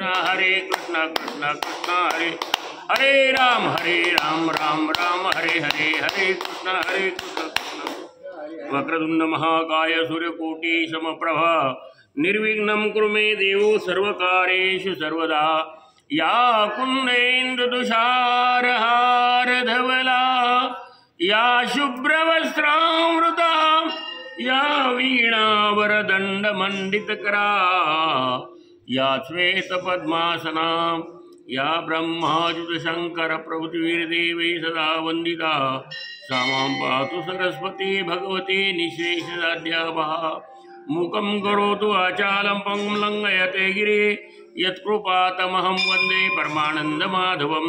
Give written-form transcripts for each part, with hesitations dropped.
हरे कृष्ण कृष्ण कृष्ण हरे हरे राम राम राम हरे हरे हरे कृष्ण वक्रतुंड महाकाय सूर्यकोटि समप्रभा निर्विघ्नं कुरु मे देवो सर्वकार्येषु सर्वदा या कुन्देन्दुतुषारहार धवला या शुभ्रवस्त्रामृता या वीणावरदण्डमण्डितकरा या श्वेतपद्मासना या ब्रह्माच्युतशङ्कर प्रभृतिर्देवै सदा वन्दिता सा मां पातु सरस्वती भगवती निःशेषसाध्यावः मूकं करोतु वाचालं पङ्गुं लङ्घयते गिरे यत्कृपातमहं वन्दे परमानन्दमाधवं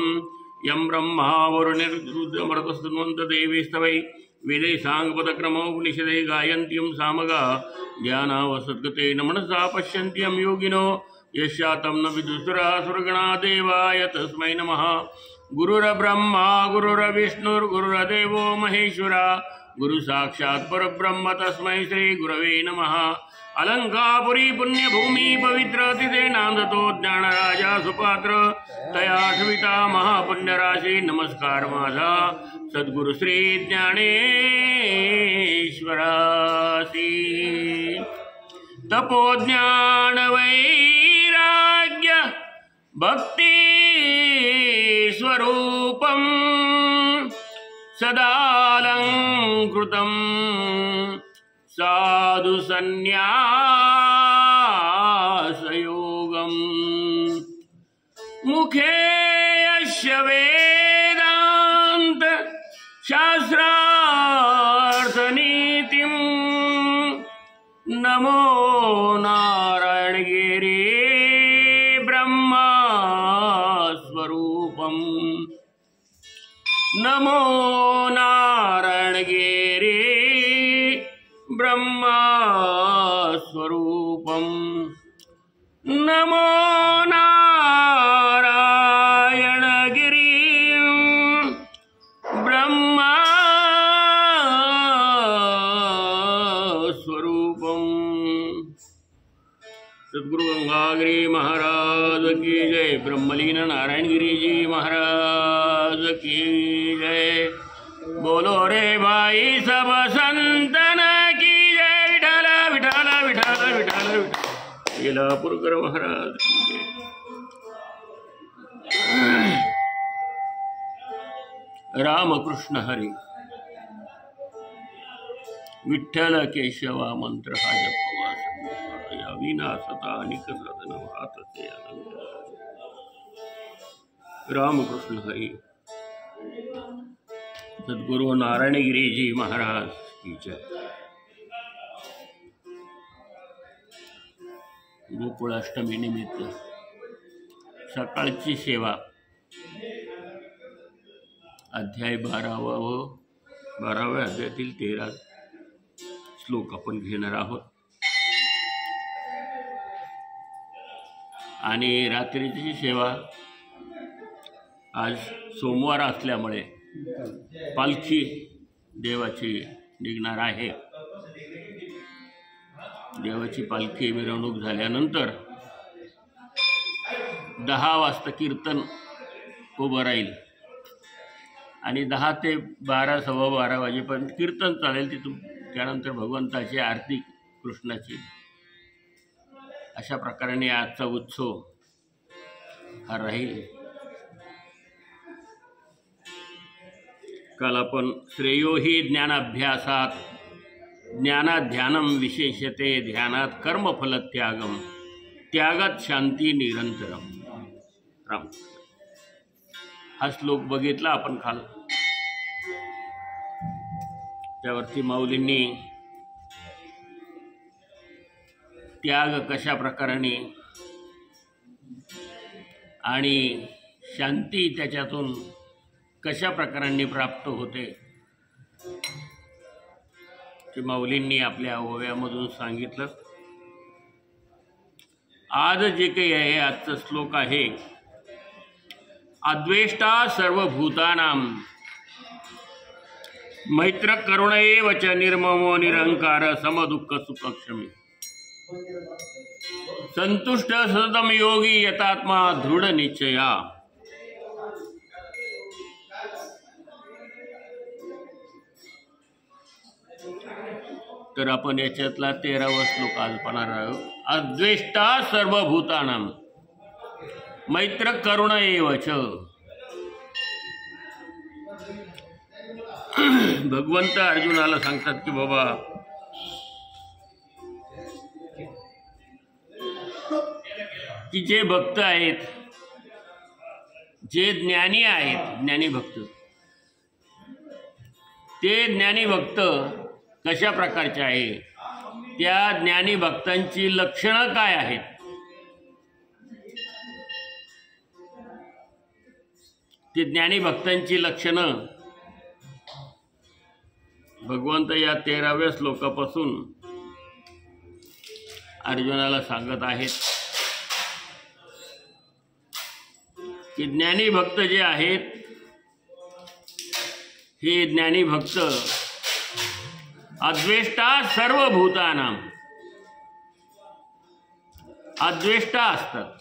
यं ब्रह्मा वरुणिर्रुद्रमरुतस्तुन्वन्तदेवीस्तवै वेदै साङ्गपदक्रमोपनिषदे गायन्त्यं सामगा ध्यानावसद्गतेन मनसा पश्यन्त्यं योगिनो यस्यातं न विदुषुरासुरगणा देवाय तस्मै नमः। गुरुर्ब्रह्मा गुरुर्विष्णुर्गुरुर्देवो महेश्वरा गुरु साक्षात् परब्रह्म तस्मै श्री गुरवे नमः। अलंकापुरी पुण्यभूमि पवित्र तिथे नांदतो ज्ञानराजा सुपात्र तयाठविता महापुण्यराशी नमस्कार माझा सद्गुरु श्री ज्ञानेश्वरासी। तपोज्ञान वैराग्य भक्ति स्वरूपं सदालंकृतं साधु संन्यासयोगं मुखे यस्य वेदांत शास्त्रार्थनीतिं नमो नारायण गिरे ब्रह्मा स्वरूपं नमो नारायण गिरे ब्रह्मा स्वरूपं नमो नारायण गिरि ब्रह्मा स्वरूपं। सद्गुरु गंगागिरी महाराज की जय। ब्रह्मलीन नारायण गिरी जी महाराज की जय। बोलो रे भाई सब संतन की जय। विठाल विठाल विठाल विठाल येलापूरकर महाराज की जय। रामकृष्ण हरी विठ्ठल केशवा मंत्र हा जपवा या विनाशता अनिक साधन हातचे आनंद। रामकृष्ण हरी। सद्गुरु नारायणगिरी जी महाराज की जय। गोकुळाष्टमी निमित्त सकाळची सेवा अध्याय 12वा व 12व्या अध्यायातील 13 श्लोक आपण घेणार आहोत आणि रात्रीची सेवा आज सोमवार असल्यामुळे पालखी देवाची निघणार आहे। देवाची पालखी मिरवणूक झाल्यानंतर 10 वाजता कीर्तन उभं राहील आणि 10 ते 12 सव्वा 12 वाजेपर्यंत कीर्तन चालेल। तिथून त्यानंतर भगवंताची आरती कृष्णाची। अशा प्रकारे आजचा उत्सव हा राहील। काल आपण श्रेयो हि ज्ञानाभ्यासात ज्ञानात ध्यानं विशेषते ध्यानात कर्मफल त्यागम त्यागात शांती निरंतरम राम हा श्लोक बघितला आपण काल। त्यावरती माऊलींनी त्याग कशा प्रकारे आणि शांती त्याच्यातून कशा प्रकारांनी प्राप्त होते ते माऊलींनी आपल्या ओव्यामधून सांगितलं। आज जे काही आहे आजचा श्लोक आहे अद्वेष्टा सर्वभूतानां मैत्र करुणैव च निर्ममो निरंकार समदुःख सुखक्षमी संतुष्ट सततम योगी यतात्मा दृढ निश्चया. तर आपण याच्यातला 13वा श्लोक आज पाहणार आहोत. अद्वेष्टा सर्वभूतानां मैत्र करुण एवच. भगवंत अर्जुनाला सांगतात की बाबा की जे भक्त आहेत, जे ज्ञानी आहेत, ज्ञानी भक्त, ते ज्ञानी भक्त कशा प्रकारचे आहे, त्या ज्ञानी भक्तांची लक्षणं काय आहेत, ती ज्ञानी भक्तांची लक्षणं भगवंत या 13व्या श्लोकापासून अर्जुनाला सांगत आहेत की ज्ञानी भक्त जे आहेत, हे ज्ञानी भक्त अद्वेष्टा सर्वभूतानां, अद्वेष्टा असतात.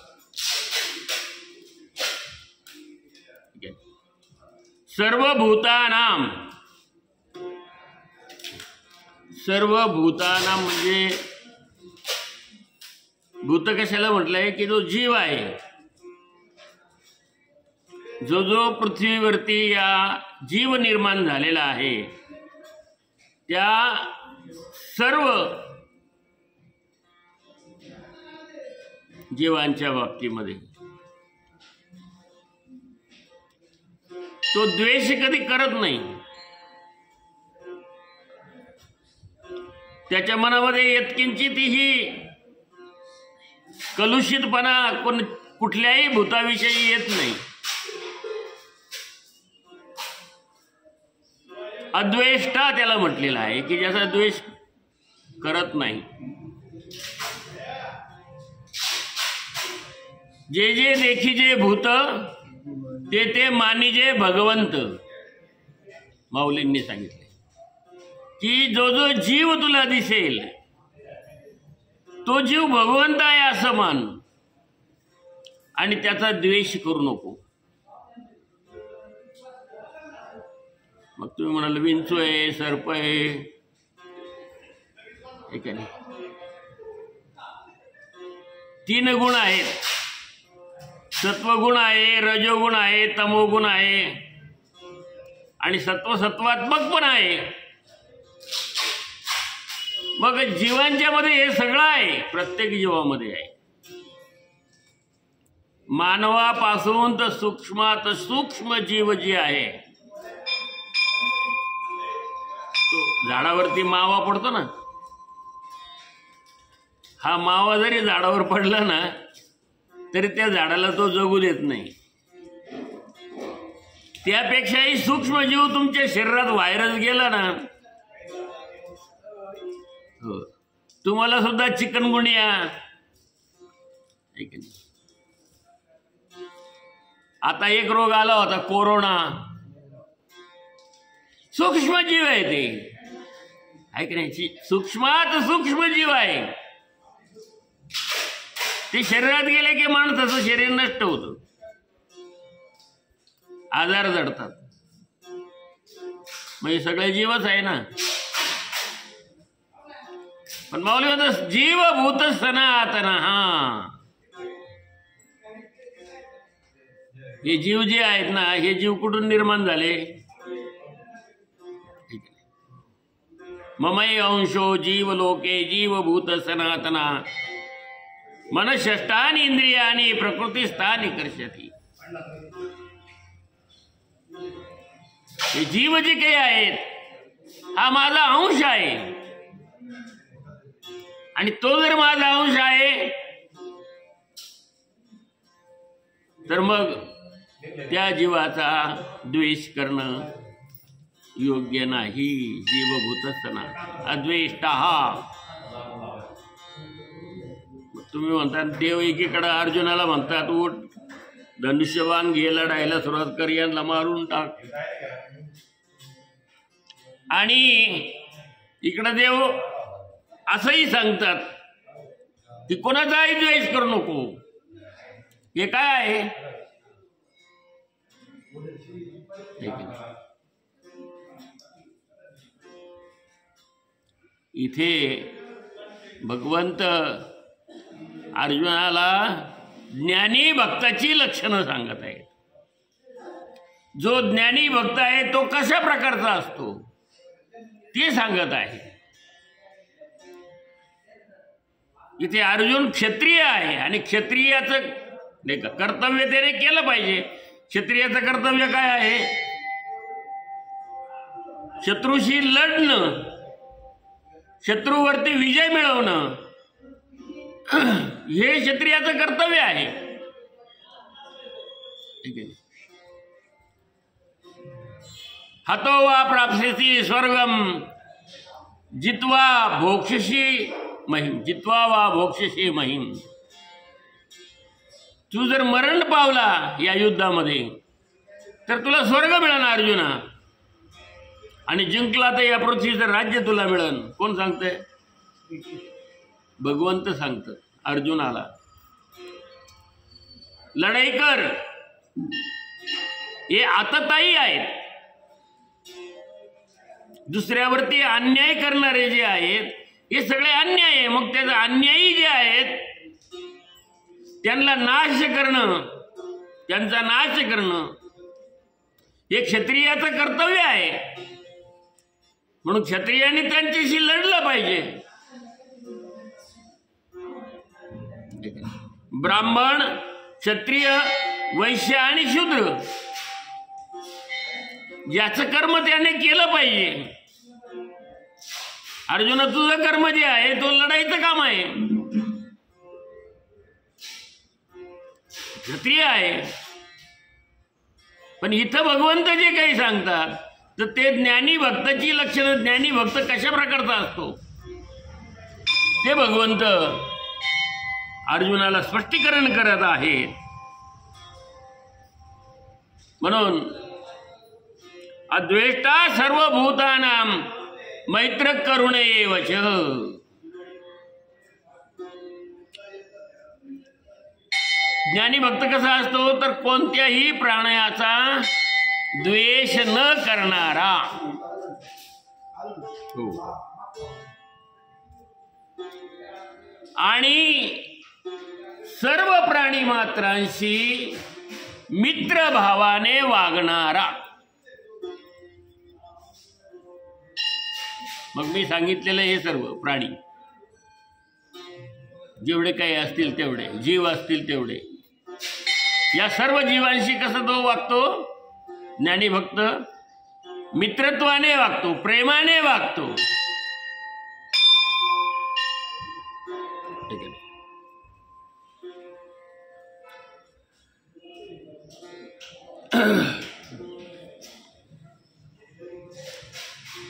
सर्वभूतानां, सर्वभूतानां म्हणजे भूत कशाला म्हटलंय की जो जीव आहे, जो जो पृथ्वीवरती या जीव निर्माण झालेला आहे, त्या सर्व जीवांच्या बाबतीमध्ये तो द्वेष कधी करत नाही. त्याच्या मनामध्ये यत्किंचितही कलुषितपणा कुठल्याही भूताविषयी येत नाही. अद्वेष्टा त्याला म्हटलेला आहे की ज्याचा द्वेष करत नाही. जे जे देखीजे भूत ते ते मानिजे भगवंत. माऊलींनी सांगितले की जो जो जीव तुला दिसेल तो जीव भगवंत आहे असं मान आणि त्याचा द्वेष करू नको. मग तुम्ही म्हणाल विंचू आहे, सर्प आहे, ठीक आहे, 3 गुण आहेत. सत्वगुण आहे, रजोगुण आहे, तमोगुण आहे आणि सत्वात्मक पण आहे. मग जीवांच्या मध्ये हे सगळं आहे, प्रत्येक जीवामध्ये आहे. मानवापासून तर सूक्ष्मात सूक्ष्म जीव जे आहे, तो झाडावरती मावा पडतो ना, हा मावा जरी झाडावर पडला ना तरी त्या झाडाला तो जगू देत नाही. त्यापेक्षाही सूक्ष्म जीव तुमच्या शरीरात व्हायरस गेला ना, हो, तुम्हाला सुद्धा चिकनगुनिया, आता एक रोग आला होता कोरोना, सूक्ष्म जीव आहे ते, आहे की नाही, सूक्ष्मात सूक्ष्म जीव आहे. ते शरीरात गेले की माणसाचं शरीर नष्ट होतं, आजार जडतात. म्हणजे सगळे जीवच आहे ना. पण माऊली म्हणतात जीवभूत सनातन. हा, हे जीव जे आहेत ना, हे जीव कुठून निर्माण झाले? ममई अंशो जीव लोके जीवभूत सनातना मनःष्टानि इंद्रियानि प्रकृतिस्थानि कर्षति. हे जीव जे काही आहेत हा माझा अंश आहे आणि तो जर माझा अंश आहे तर मग त्या जीवाचा द्वेष करणं योग्य नाही. जीवभूत सनातन अद्वेष्टा. तुम्ही म्हणता देव एकीकडे अर्जुनाला म्हणतात उठ धनुष्यबाण घे, लढायला सुरुवात कर, यांना मारून टाक. आणि इकडे देव असंही सांगतात की कोणाचाही द्वेष करू नको. हे काय आहे? इथे भगवंत अर्जुनाला ज्ञानी भक्ताची लक्षणं सांगत आहेत. जो ज्ञानी भक्त आहे तो कशा प्रकारचा असतो ते सांगत आहे. इथे अर्जुन क्षत्रिय आहे आणि क्षत्रियाचं कर्तव्य त्याने केलं पाहिजे. क्षत्रियाचं कर्तव्य काय आहे? शत्रूशी लढणं, शत्रूवरती विजय मिळवणं, हे क्षत्रियाचं कर्तव्य आहे. हतो वा प्राप्स्यसि स्वर्गम जित्वा भोक्ष्यसि महिम, जित्वा वा भोक्ष्यसि महिम. तू जर मरण पावला या युद्धामध्ये तर तुला स्वर्ग मिळणार अर्जुना, आणि जिंकला तर या पृथ्वीचं राज्य तुला मिळेल. कोण सांगतंय? भगवंत सांगतं अर्जुनाला. लढाई कर. हे आतताई आहेत. दुसऱ्यावरती अन्याय करणारे जे आहेत हे सगळे अन्याय आहे. मग त्याचं अन्यायी जे आहेत त्यांना नाश करणं, त्यांचा नाश करणं हे क्षत्रियाचं कर्तव्य आहे. म्हणून क्षत्रियाने त्यांच्याशी लढलं पाहिजे. ब्राह्मण, क्षत्रिय, वैश्य आणि शूद्र ज्याचं कर्म त्याने केलं पाहिजे. अर्जुन, तुझं कर्म जे आहे तो लढाईचं काम आहे. क्षत्रिय आहे. पण इथं भगवंत जे काही सांगतात तर ते ज्ञानी भक्ताची लक्षणं, ज्ञानी भक्त कशा प्रकारचा असतो ते भगवंत अर्जुनाला स्पष्टीकरण करत आहेत. म्हणून अद्वेष्टा सर्वभूतानां मैत्र करुणेव च. ज्ञानी भक्त कसा असतो तर कोणत्याही प्राण्याचा द्वेष न करणारा. आणि सर्व प्राणी मात्रांशी मित्रभावाने वागणारा. मग मी सांगितलेलं हे सर्व प्राणी जेवढे काही असतील तेवढे जीव असतील तेवढे, या सर्व जीवांशी कसं तो वागतो? ज्ञानी भक्त मित्रत्वाने वागतो, प्रेमाने वागतो.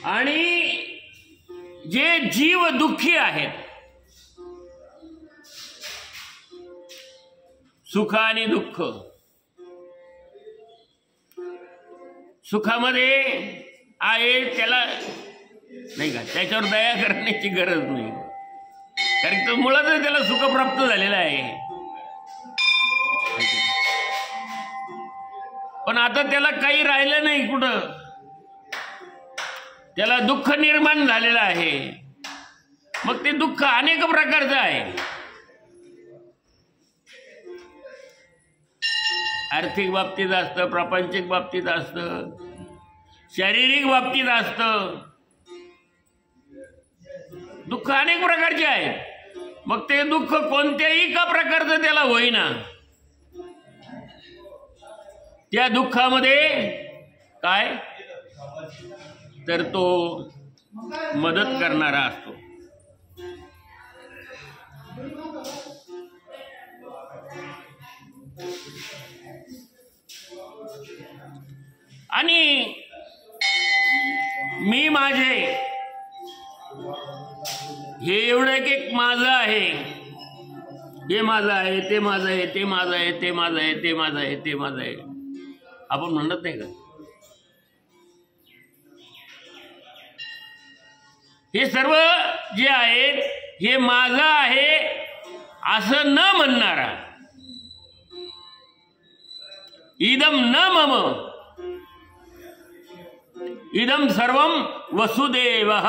आणि जे जीव दुःखी आहेत, सुख आणि दुःख, सुखामध्ये आहे त्याला नाही का, त्याच्यावर दया करण्याची गरज नाही, कारण तो मुळातच त्याला सुख प्राप्त झालेलं आहे. पण आता त्याला काही राहिलं नाही, कुठं त्याला दुःख निर्माण झालेलं आहे. मग ते दुःख अनेक प्रकारचं आहे. आर्थिक बाबतीत असतं, प्रापंचिक बाबतीत असतं, शारीरिक बाबतीत असतं. दुःख अनेक प्रकारचे आहेत. मग ते दुःख कोणत्याही का प्रकारचं त्याला होईना, त्या दुःखामध्ये काय तर तो मदत करणारा असतो. आणि मी माझे हे एवढं एक माझं आहे, हे माझं आहे, ते माझं आहे, ते माझं आहे, ते माझं आहे, ते माझं आहे, ते माझं आहे, आपण म्हणत नाही का? हे सर्व जे आहेत हे माझं आहे असं न म्हणणारा, इदम न मम इदम सर्वम वसुदेवः,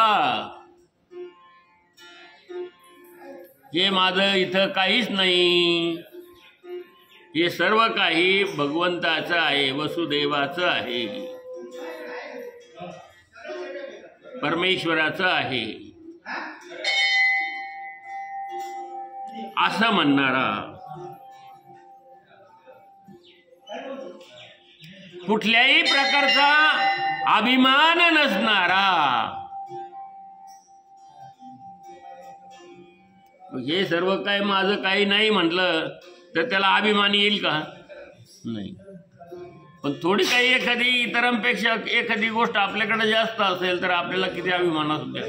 हे माझं इथं काहीच नाही, हे सर्व काही भगवंताचं आहे, वसुदेवाचं आहे, परमेश्वराचं आहे असं म्हणणारा, कुठल्याही प्रकारचा अभिमान नसणारा, हे सर्व काय माझं काही नाही म्हटलं तर त्याला अभिमान येईल का? नाही. पण थोडी काही एखादी इतरांपेक्षा एखादी गोष्ट आपल्याकडे जास्त असेल तर आपल्याला किती अभिमान असू द्या,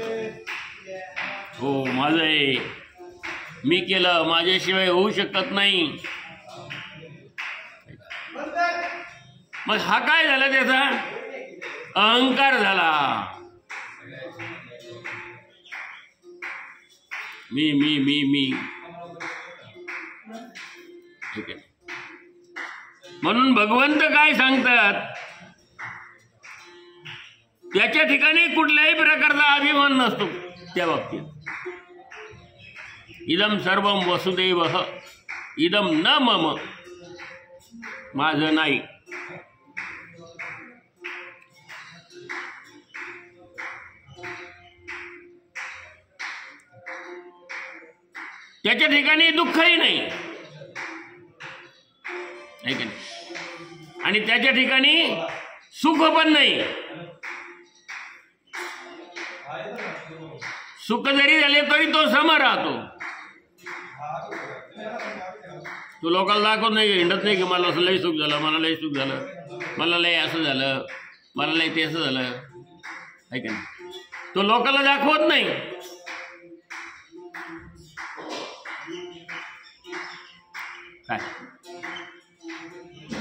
हो माझं आहे, मी केलं, माझ्याशिवाय होऊ शकत नाही. मग हा काय झाला? त्याचा अहंकार झाला. मी मी मी मी ठीक आहे. म्हणून भगवंत काय सांगतात, त्याच्या ठिकाणी कुठल्याही प्रकारचा अभिमान नसतो त्या बाबतीत. इदम सर्वम वसुदेवः इदम न मम, माझं नाही. त्याच्या ठिकाणी दुःखही नाही, आहे की नाही? आणि त्याच्या ठिकाणी सुख पण नाही. सुख जरी झाले तरी तो सम राहतो. तो लोकांना दाखवत नाही, हिंडत नाही की मला असं लई सुख झालं, मला लई सुख झालं, मला लई असं झालं, मला लई ते असं झालं, आहे की नाही? तो लोकांना दाखवत नाही. काय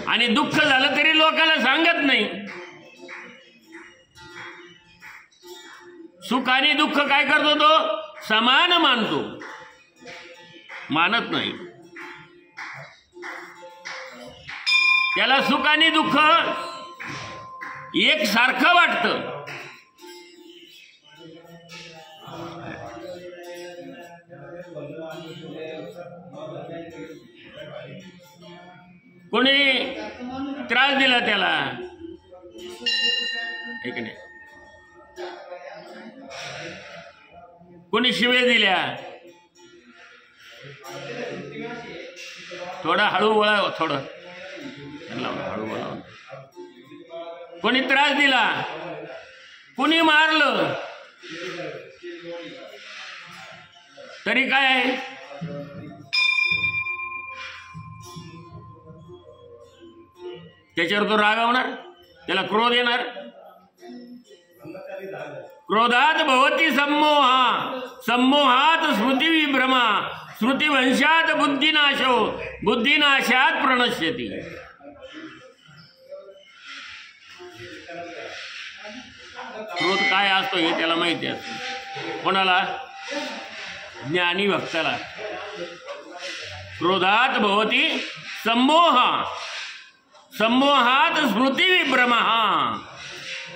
आणि दुःख झालं तरी लोकांना सांगत नाही. सुख आणि दुःख काय करतो? तो समान मानतो, मानत नाही. त्याला सुख आणि दुःख एक सारखं वाटतं. कोणी त्रास दिला त्याला, एक नाही, कोणी शिवे दिल्या, थोडं हळू बोला, थोडं हळू बोला. कोणी त्रास दिला, कोणी मारलं, तरी काय त्याच्यावर तो रागावणार, त्याला क्रोध येणार. क्रोधात भवती सम्मोहा, सम्मोहात स्मृती विभ्रमा, स्मृतिवंशात बुद्धिनाशो, बुद्धिनाशात प्रणश्यती. क्रोध काय असतो हे त्याला माहिती असतं. कोणाला? ज्ञानी भक्ताला. क्रोधात भवती सम्मोहा, सम्मोहात स्मृती विभ्रम,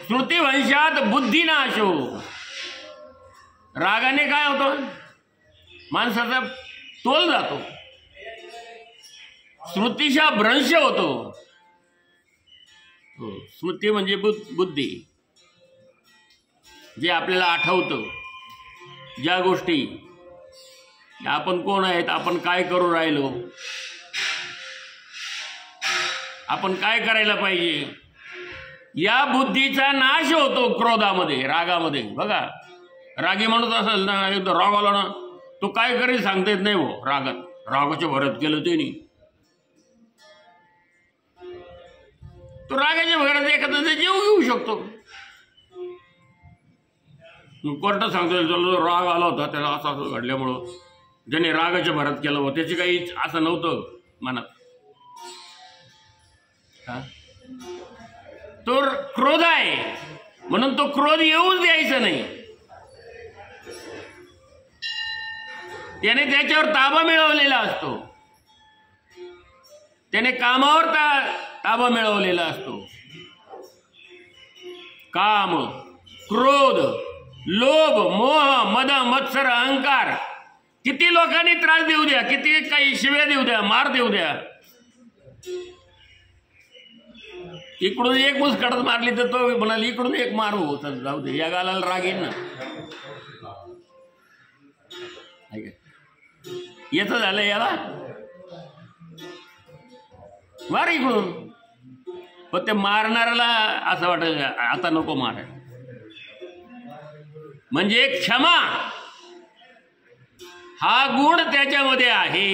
स्मृतिवंशात बुद्धिनाशो. रागाने काय होतं? माणसाचा तोल जातो, स्मृतीचा भ्रंश होतो. स्मृती म्हणजे बुद्धी, जे आपल्याला आठवतं, ज्या गोष्टी, आपण कोण आहेत, आपण काय करू राहिलो, आपण काय करायला पाहिजे, या बुद्धीचा नाश होतो क्रोधामध्ये, रागामध्ये. बघा, रागी म्हणत असेल ना, एकदा राग आला ना, तो काय करेल सांगता येत नाही. हो, रागाच्या भरात केलं त्यांनी, तो रागाच्या भरात एखादा जीव घेऊ शकतो. कोर्टात सांगतो राग आला होता त्याला, असं असं घडल्यामुळं ज्याने रागाच्या भरात केलं होतं, त्याची काही असं नव्हतं मनात. तो क्रोध आहे म्हणून तो क्रोध येऊच द्यायचा नाही. त्याने त्याच्यावर ताबा मिळवलेला असतो, त्याने कामावर ताबा मिळवलेला असतो. काम, क्रोध, लोभ, मोह, मद, मत्सर, अहंकार, किती लोकांनी त्रास देऊ द्या, किती काही शिव्या देऊ द्या, मार देऊ द्या, इकडून एक मुसकडत मारली तर तो म्हणाल इकडून एक मारू, तर जाऊ दे, या गालाला राग येईल ना. येत झालं याला मार इकडून, पण ते मारणाऱ्याला असं वाटत आता नको मार. म्हणजे क्षमा हा गुण त्याच्यामध्ये आहे.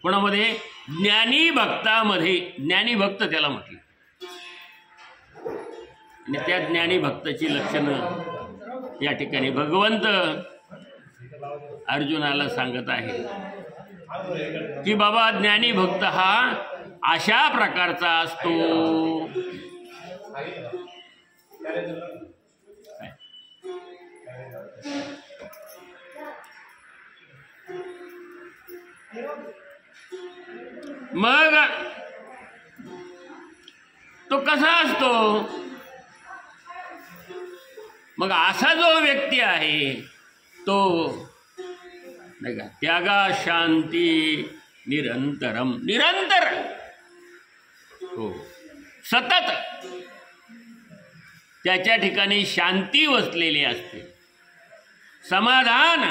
कोणामध्ये? ज्ञानी भक्तामध्ये. ज्ञानी भक्त त्याला म्हटलं. आणि त्या ज्ञानी भक्ताची लक्षणं या ठिकाणी भगवंत अर्जुनाला सांगत आहे की बाबा ज्ञानी भक्त हा अशा प्रकारचा असतो. मग तो कसा असतो? मग असा जो व्यक्ती आहे तो नाही का, त्यागा शांती निरंतरम, निरंतर हो सतत त्याच्या ठिकाणी शांती वसलेली असते, समाधान,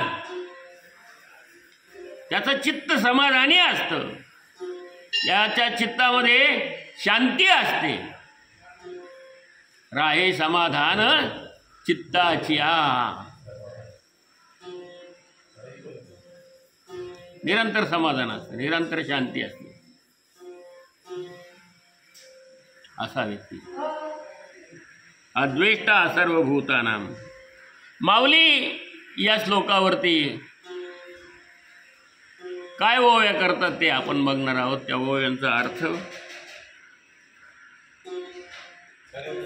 त्याचं चित्त समाधानी असतं, त्याच्या चित्तामध्ये शांती असते. राहे समाधान चित्ताची निरंतर समाधान असते, निरंतर शांती असते. असा व्यक्ती अद्वेष्टा सर्वभूतानां. माऊली या श्लोकावरती काय ओव्या करतात ते आपण बघणार आहोत. त्या ओव्यांचा अर्थ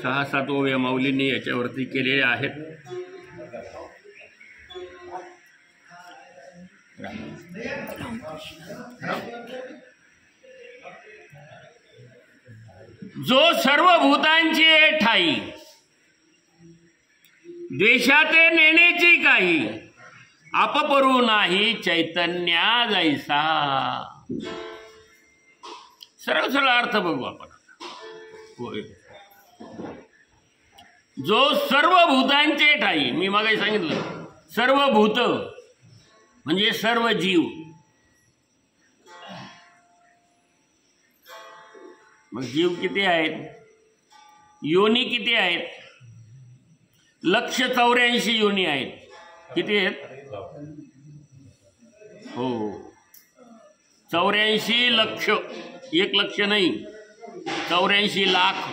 6-7 ओव्या माऊलींनी याच्यावरती केलेल्या आहेत. जो सर्व भूतांची ठाई, द्वेषाते नेण्याची काही, अपपरू नाही चैतन्या जैसा. सरळ सरळ अर्थ बघू आपण. होय, जो सर्व भूतांचे ठाई, मी मागे सांगितलं सर्व भूत म्हणजे सर्व जीव. मग जीव किती आहेत? योनी किती आहेत? 184 योनी आहेत. किती आहेत? हो 84 लक्ष, 1 लक्ष नाही, 84 लाख.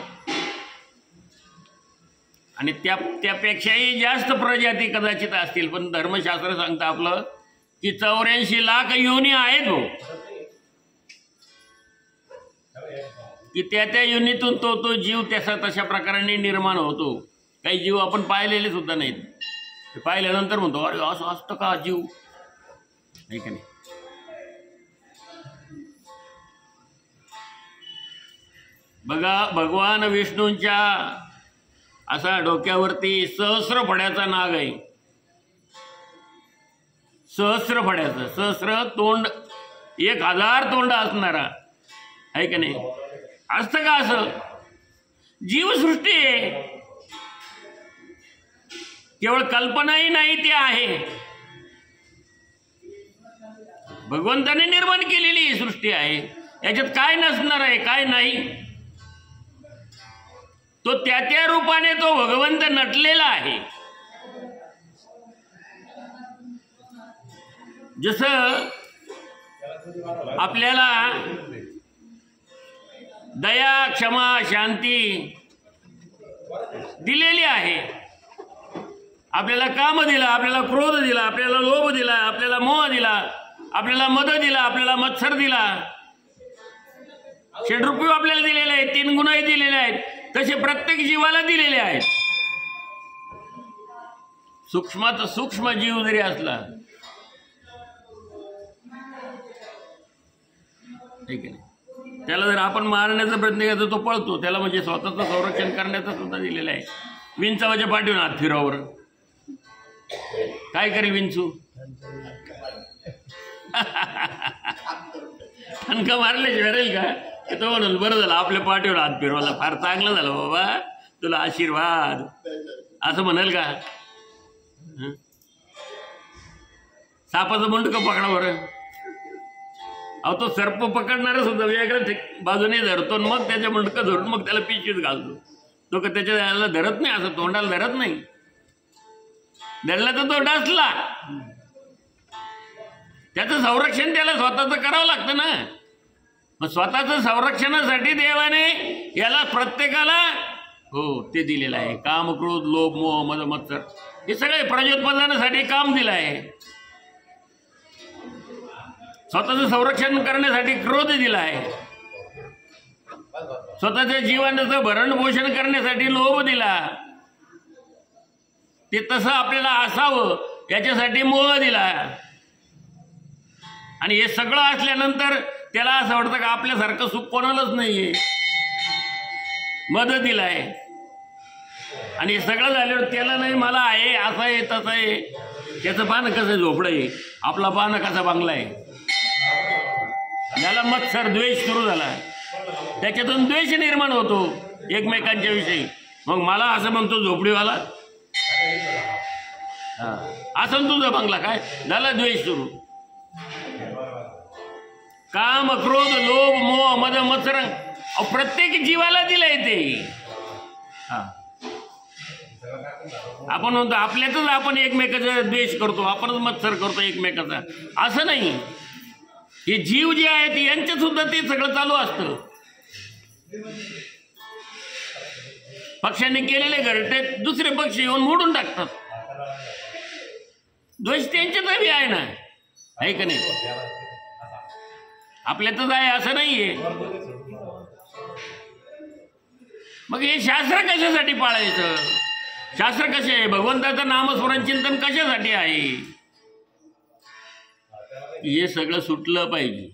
आणि त्यापेक्षाही जास्त प्रजाती कदाचित असतील, पण धर्मशास्त्र सांगतं आपलं की 84 लाख योनी आहेत हो. की त्या योनीतून तो जीव तशा प्रकाराने निर्माण होतो. काही जीव आपण पाहिलेले सुद्धा नाहीत, ते पाहिल्यानंतर म्हणतो अरे असं असतं का जीव, नाही का नाही. बघा भगवान विष्णूंच्या असा डोक्यावरती सहस्र फड्याचा नाग आहे. सहस्र फड्याचं, सहस्र तोंड, 1000 तोंड असणारा आहे का नाही. असतं का असं? जीवसृष्टी आहे, केवळ कल्पनाही नाही, ती आहे. भगवंताने निर्माण केलेली ही सृष्टी आहे. याच्यात काय नसणार आहे, काय नाही. तो त्या रूपाने तो भगवंत नटलेला आहे. जसं आपल्याला दया, क्षमा, शांती दिलेली आहे. आपल्याला काम दिला, आपल्याला क्रोध दिला, आपल्याला लोभ दिला, आपल्याला मोह दिला, आपल्याला मद दिला, आपल्याला मत्सर दिला. षड्रूपी आपल्याला दिलेले आहेत, 3 गुणही दिलेले आहेत. तसे प्रत्येक जीवाला दिलेले आहेत. सूक्ष्मात सूक्ष्म जीव जरी असला, ठीक आहे, त्याला जर आपण मारण्याचा प्रयत्न करतो तो पळतो, त्याला म्हणजे स्वतःचं संरक्षण करण्याचा सुद्धा दिलेलं आहे. विंचावाच्या पाठीवर हात फिरावर काय करी विंचू? ठणका मारल्याशिवाय राहील का? तो म्हणून बरं झालं आपल्या पाठीवर हात फिरवला, फार चांगलं झालं बाबा, तुला आशीर्वाद, असं म्हणाल का? सापाचं मुंडकं पकडा बरं. अहो तो सर्प पकडणारा सुद्धा वेगळ्या बाजूने धरतो, मग त्याच्या मुंडकं धरून मग त्याला पिशवीत घालतो. तो का त्याच्या याला धरत नाही, असं तोंडाला धरत नाही. धरला तर तो डासला. त्याचं संरक्षण त्याला स्वतःचं करावं लागतं ना. मग स्वतःचं संरक्षणासाठी देवाने याला प्रत्येकाला ते दिलेलं आहे. काम, क्रोध, लोभ, मोह, मद, मत्सर हे सगळे प्रजोत्पादनासाठी काम दिलं आहे. स्वतःचं संरक्षण करण्यासाठी क्रोध दिला आहे. स्वतःच्या जीवनाचं भरण पोषण करण्यासाठी लोभ दिला. ते तसं आपल्याला असावं याच्यासाठी मोह दिला. आणि हे सगळं असल्यानंतर त्याला असं वाटतं का आपल्यासारखं सुख कोणालाच नाहीये. मद दिलाय आणि हे सगळं झाल्यावर त्याला नाही मला आहे, असं आहे, तसं आहे. त्याचं पानं कसं झोपडं आहे, आपला पानं कसा बांगला आहे. याला मत्सर द्वेष सुरू झाला. त्याच्यातून द्वेष निर्माण होतो एकमेकांच्या विषयी. मग मला असं म्हणतो झोपडीवाला, असं तुझा बंगला, काय झाला द्वेष सुरू. काम, क्रोध, लोभ, मोह, मद, मत्सर प्रत्येक जीवाला दिलंय ते. आपण म्हणतो आपल्यातच आपण एकमेकाचा द्वेष करतो, आपणच मत्सर करतो एकमेकाचा. असं नाही. हे जीव जे आहेत यांच्यात सुद्धा ते सगळं चालू असतं. पक्ष्यांनी केलेले घरटे दुसरे पक्षी येऊन मोडून टाकतात. द्वेष त्यांच्यात बी आहे ना, आहे का नाही? आपल्यातच आहे असं नाहीये. मग हे शास्त्र कशासाठी पाळायचं? शास्त्र कसे आहे? भगवंताचं नामस्मरण चिंतन कशासाठी आहे? हे सगळं सुटलं पाहिजे.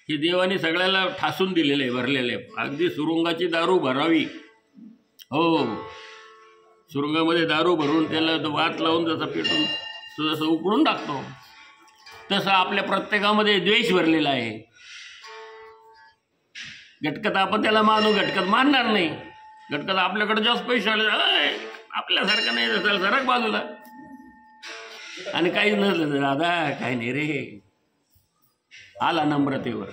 हे देवाने सगळ्याला ठासून दिलेलं आहे, भरलेलं आहे. अगदी सुरुंगाची दारू भरावी. हो, सुरुंगामध्ये दारू भरून त्याला वात लावून जसं पेटून जसं उकळून टाकतो, तसं आपल्या प्रत्येकामध्ये द्वेष भरलेला आहे. घटकत आपण त्याला मानू, घटकत मानणार नाही. घटकत आपल्याकडे जास्त पैसे आले, आपल्यासारखं नाही, जसं सरक बाजूला. आणि काहीच नसलं दादा काही नाही रे, आला नम्रतेवर.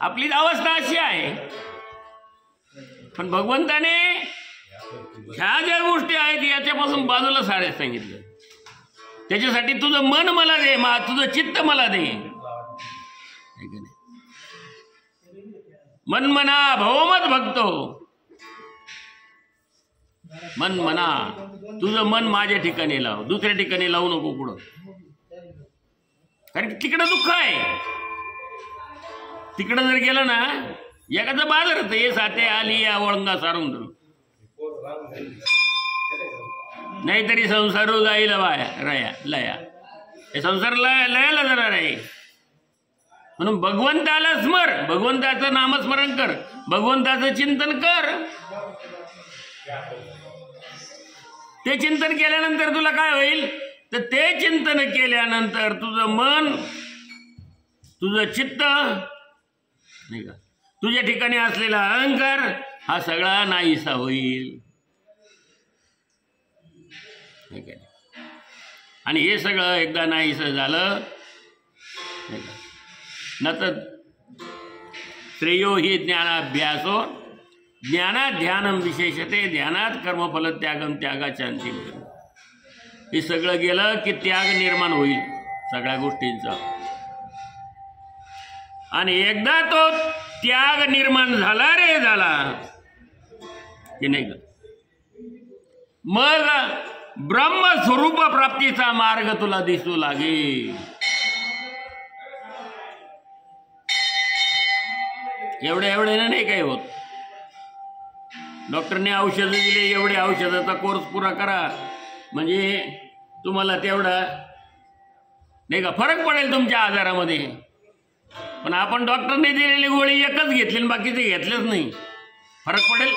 आपली अवस्था अशी आहे. पण भगवंताने ह्या ज्या गोष्टी आहेत याच्यापासून बाजूला सारे सांगितलं. त्याच्यासाठी तुझं मन मला दे, तुझं चित्त मला दे. मन मना भवमत भक्तो. मन मना, तुझं मन माझ्या ठिकाणी लाव, दुसऱ्या ठिकाणी लावू नको पुढं. कारण तिकडं दुःख आहे. तिकडं जर गेलं ना, एखादं बाजारात ये साथे आली या वळंगा सारून धरून, नाहीतरी संसार जाईल राया लया. हे संसार लयाला जाणार आहे. म्हणून भगवंताला स्मर, भगवंताचं नामस्मरण कर, भगवंताचं चिंतन कर. ते चिंतन केल्यानंतर तुला काय होईल? तर ते चिंतन केल्यानंतर तुझं मन, तुझं चित्त नाही का, तुझ्या ठिकाणी असलेला अहंकार हा सगळा नाहीसा होईल. आणि हे सगळं एकदा नाहीसं झालं न तर श्रेयो हि ज्ञानाभ्यासो ज्ञानात ध्यानम विशेषते ध्यानात कर्मफल त्यागम त्यागाशांती. हे सगळं गेलं की त्याग निर्माण होईल सगळ्या गोष्टींचा. आणि एकदा तो त्याग निर्माण झाला रे झाला की नाही का, मग ब्रह्मस्वरूप प्राप्तीचा मार्ग तुला दिसू लागेल. एवढ्या नाही काही होत. डॉक्टरने औषधं दिले, एवढे औषधाचा कोर्स पुरा करा म्हणजे तुम्हाला तेवढा नाही का फरक पडेल तुमच्या आजारामध्ये. पण आपण डॉक्टरने दिलेली गोळी एकच घेतली आणि बाकीचे घेतलेच नाही, फरक पडेल?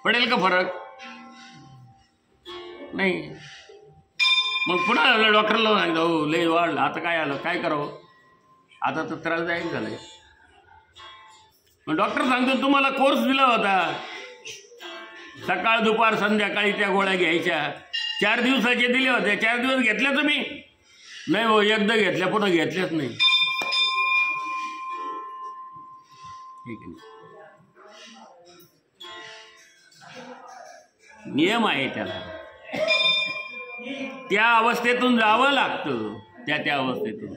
पडेल का फरक? नाही. मग पुन्हा डॉक्टरला सांगतो हो लय वाढलं, आता काय आलं, काय करावं, आता तर त्रासदायक झालंय. मग डॉक्टर सांगतो तुम्हाला कोर्स दिला होता, सकाळ दुपार संध्याकाळी त्या गोळ्या घ्यायच्या, 4 दिवसाचे दिले होते, 4 दिवस घेतल्या तुम्ही? नाही हो, एकदा घेतल्या पुन्हा घेतल्याच नाही. ठीक आहे, नियम आहे त्याला, त्या अवस्थेतून जावं लागतं, त्या अवस्थेतून.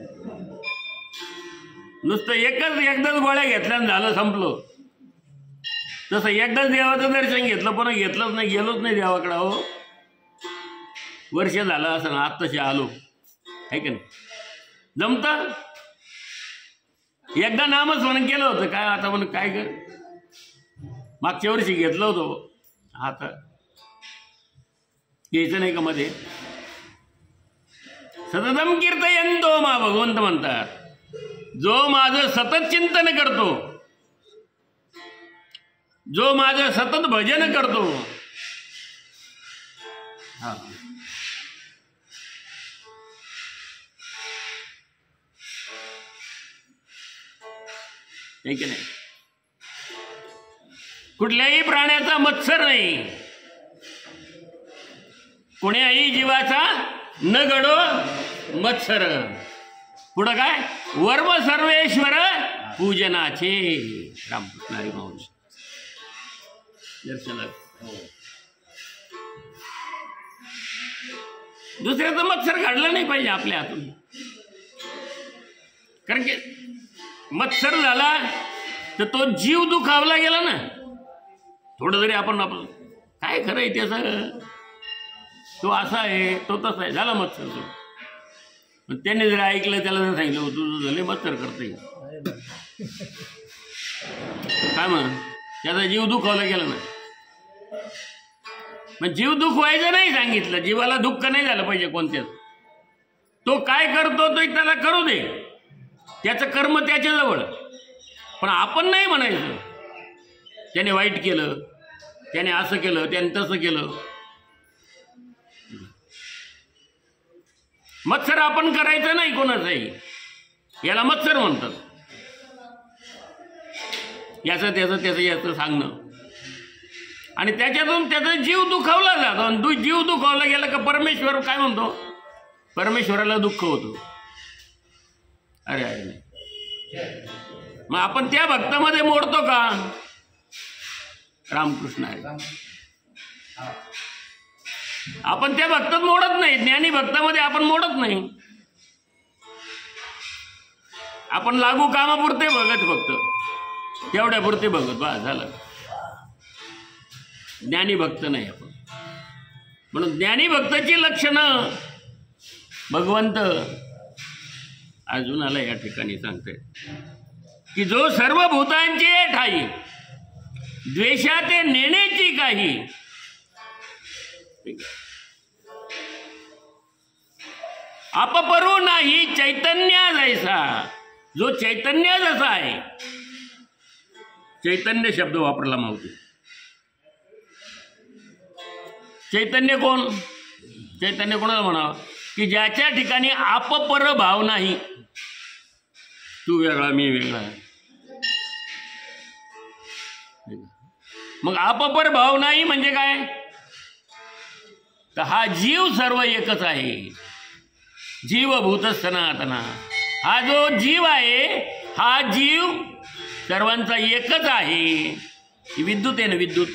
नुसतं एकदाच गोळ्या घेतल्या झालं संपलं. तसं एकदाच देवाचं दर्शन घेतलं पुन्हा घेतलंच नाही, गेलोच नाही देवाकडं. हो वर्ष झालं असं ना, आत्ताशी आलो आहे का नाही, जमतं. एकदा नामस्मरण केलं होतं काय, आता म्हणून काय कर, मागच्या वर्षी घेतलं होतं, आता घ्यायचं नाही का मध्ये. सततम कीर्तयंतो मा, भगवंत म्हणतात, जो माझं सतत चिंतन करतो, जो माझं सतत भजन करतो, हा ठीक नाही. कुठल्याही प्राण्याचा मत्सर नाही, कोण्याही जीवाचा न गडो मत्सर. पुढं काय, वर्म सर्वेश्वर पूजनाचे. रामकृष्ण हरी माऊली दर्शना. दुसऱ्याचं मत्सर घडलं नाही पाहिजे आपल्या हातून, कारण की मत्सर झाला तर तो जीव दुखावला गेला ना. थोडं जरी आपण काय खरं आहे त्याचं, तो असा आहे तो तसा आहे, झाला मत्सर. तो त्याने जर ऐकलं, त्याला जर सांगितलं तुझं झाले मत्सर करते काय म्हण, त्याचा जीव दुखावला गेला ना. मग जीव दुखवायचं नाही सांगितलं, जीवाला दुःख नाही झालं पाहिजे कोणत्याच. तो काय करतो तो त्याला करू दे, त्याचं कर्म त्याच्याजवळ. पण आपण नाही म्हणायचं त्याने वाईट केलं, त्याने असं केलं, त्याने तसं केलं. मत्सर आपण करायचं नाही कोणाचाही, याला मत्सर म्हणतात. याचं त्याचं सांगणं आणि त्याच्यातून त्याचा जीव दुखावला जातो. आणि जीव दुखावला गेला का परमेश्वर काय म्हणतो, परमेश्वराला दुःख होतो. अरे अरे नाही, मग आपण त्या भक्तामध्ये मोडतो का? रामकृष्ण आहे, आपण त्या भक्तात मोडत नाही, ज्ञानी भक्तामध्ये आपण मोडत नाही. आपण लागू कामापुरते बघत, फक्त तेवढ्या पुरते बघत, बा झालं. ज्ञानी भक्त नाही आपण. म्हणून ज्ञानी भक्ताची लक्षणं भगवंत अर्जुनाला या ठिकाणी सांगते की जो सर्व भूतांचे ठाई द्वेषाते नेण्याची काही, अपपरू नाही चैतन्य जैसा. जो चैतन्य जसा आहे, चैतन्य शब्द वापरला मावते. चैतन्य कोण, चैतन्य कोणाला म्हणावं की ज्याच्या ठिकाणी अपपर भाव नाही, तू वेगळा मी वेगळा. मग अपपर भाव नाही म्हणजे काय, तर हा जीव सर्व एकच आहे. जीवभूत सनातना, हा जो जीव आहे हा जीव सर्वांचा एकच आहे. ही विद्युत आहे ना, विद्युत.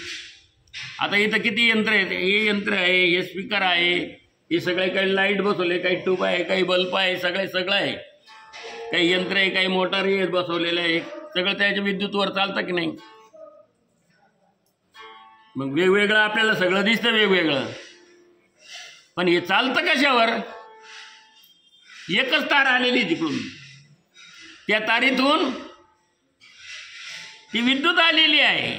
आता इथं किती यंत्र आहेत, हे यंत्र आहे, हे स्पीकर आहे, हे सगळे काही लाईट बसवले, काही ट्यूब आहे, काही बल्ब आहे, सगळं आहे. काही यंत्र आहे, काही मोटर आहे बसवलेलं आहे, सगळं त्याच्या विद्युतवर चालतं की नाही. मग वेगवेगळं आपल्याला सगळं दिसतं वेगवेगळं, पण हे चालतं कशावर? एकच तार आलेली तिकडून, त्या तारीतून ती विद्युत आलेली आहे.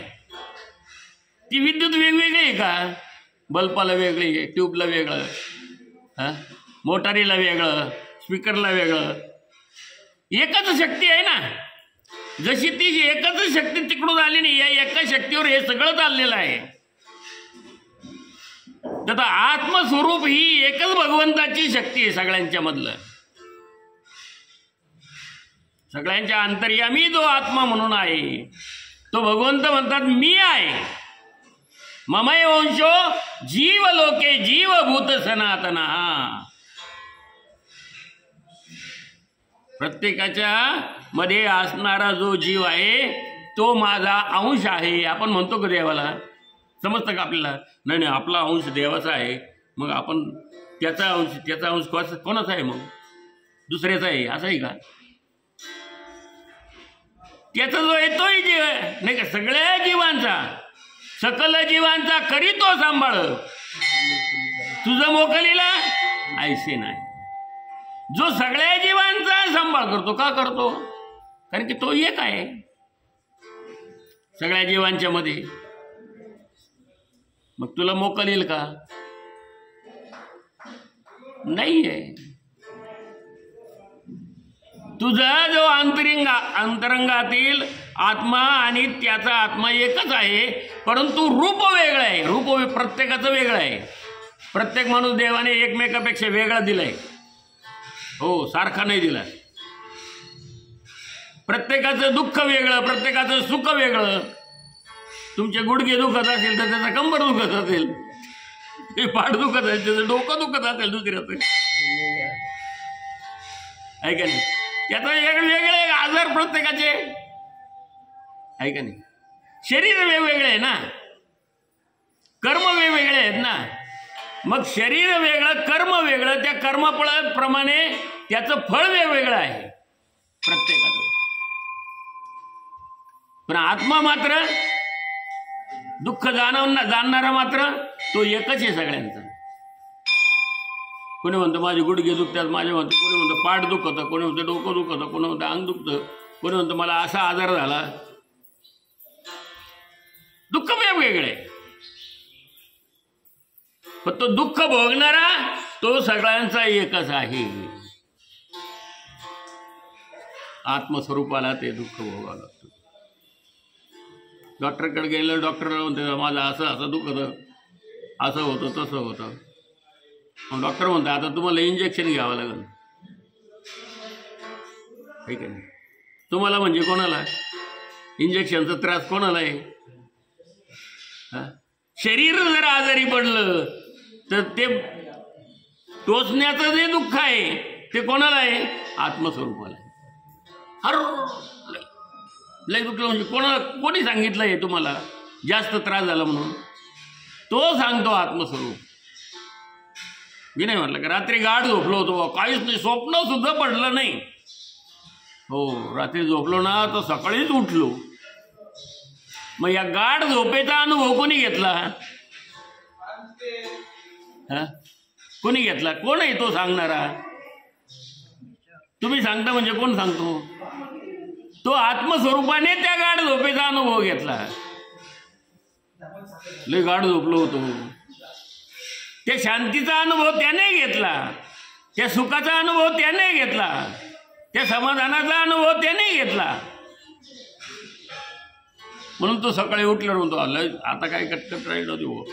ती विद्युत वेगवेगळी आहे का? बल्बाला वेगळी आहे, ट्यूबला वेगळं, मोटारीला वेगळं, स्पीकरला वेगळं. एकच शक्ती आहे ना. जशी ती एकच शक्ती तिकडून आली नाही, या एका शक्तीवर हे सगळं चाललेलं आहे. तर आत्मस्वरूप ही एकच भगवंताची शक्ती आहे सगळ्यांच्या मधलं. सगळ्यांच्या अंतर्यामी जो आत्मा म्हणून आहे तो भगवंत म्हणतात मी आहे. ममय वंशो जीव लोके जीवभूत सनातन. प्रत्येकाच्या मध्ये असणारा जो जीव आहे तो माझा अंश आहे. आपण म्हणतो का देवाला? समजतं का आपल्याला? नाही नाही, आपला अंश देवाचा आहे. मग आपण त्याचा अंश कोणाचा आहे? मग दुसऱ्याचा आहे असं आहे का? त्याचा जो आहे तोही जीव आहे नाही का? सगळ्या जीवांचा, सकल जीवांचा करी तो सांभाळ. तुझं मोकलीला ऐसे नाही. जो सगळ्या जीवांचा सांभाळ करतो. का करतो? कारण की तो एक आहे सगळ्या जीवांच्या मध्ये. मग तुला मोकल येईल का? नाहीये. तुझा जो अंतरंगातील आत्मा आणि त्याचा आत्मा एकच आहे, परंतु रूप वेगळं आहे. रूप प्रत्येकाचं वेगळं आहे. प्रत्येक माणूस देवाने एकमेकापेक्षा वेगळा दिलाय. हो, सारखा नाही दिला. प्रत्येकाचं दुःख वेगळं, प्रत्येकाचं सुख वेगळं. तुमचे गुडघे दुखत असेल तर त्याचा कंबर दुखत असेल, ते पाठ दुखत असेल त्याचं डोकं दुखत असेल दुसऱ्याचं, आहे का नाही? त्याचा वेगवेगळे आजार प्रत्येकाचे, आहे का नाही? शरीर वेगवेगळे आहे ना, कर्म वेगवेगळे आहेत ना. मग शरीर वेगळं, कर्म वेगळं, त्या कर्मफळाप्रमाणे त्याचं फळ वेगवेगळं आहे प्रत्येकाचं. पण आत्मा मात्र, दुःख जाणणारा मात्र तो एकच आहे सगळ्यांचा. कोणी म्हणतं माझे गुडघे दुखतात, कोणी म्हणतं पाठ दुखतं, कोणी म्हणतं डोकं दुखतं, कोणी म्हणतं अंग दुखतं, कोणी म्हणतं मला असा आजार झाला. दुःख वेगवेगळे, पण तो दुःख भोगणारा तो सगळ्यांचा एकच आहे. आत्मस्वरूपाला ते दुःख भोगावं लागतं. डॉक्टरकडे गेलं, डॉक्टर म्हणते माझं असं दुखतं, असं होतं, तसं होतं. मग डॉक्टर म्हणतो आता तुम्हाला इंजेक्शन घ्यावं लागेल. ठीक आहे. तुम्हाला म्हणजे कोणाला इंजेक्शनचा त्रास कोणाला आहे? शरीर जर आजारी पडलं तर ते टोचण्याचं जे दुःख आहे ते कोणाला आहे? आत्मस्वरूपाला. हर लय दुखलं म्हणजे कोणी सांगितलं आहे तुम्हाला जास्त त्रास झाला म्हणून? तो सांगतो आत्मस्वरूप. मी नाही म्हटलं का रात्री गाढ झोपलो होतो, काहीच नाही, स्वप्न सुद्धा पडलं नाही. हो, रात्री झोपलो ना तर सकाळीच उठलो. मग या गाढ झोपेचा अनुभव कोणी घेतला? कोणी घेतला? कोण आहे तो सांगणारा? तुम्ही सांगता म्हणजे कोण सांगतो? तो आत्मस्वरूपाने त्या गाढ झोपेचा अनुभव घेतला. लय गाढ झोपलो होतो, त्या शांतीचा अनुभव त्याने घेतला, त्या सुखाचा अनुभव त्याने घेतला, त्या समाधानाचा अनुभव त्याने घेतला. म्हणून तो सकाळी उठल्यावर म्हणतो आता काय कटकट राहिलं होती,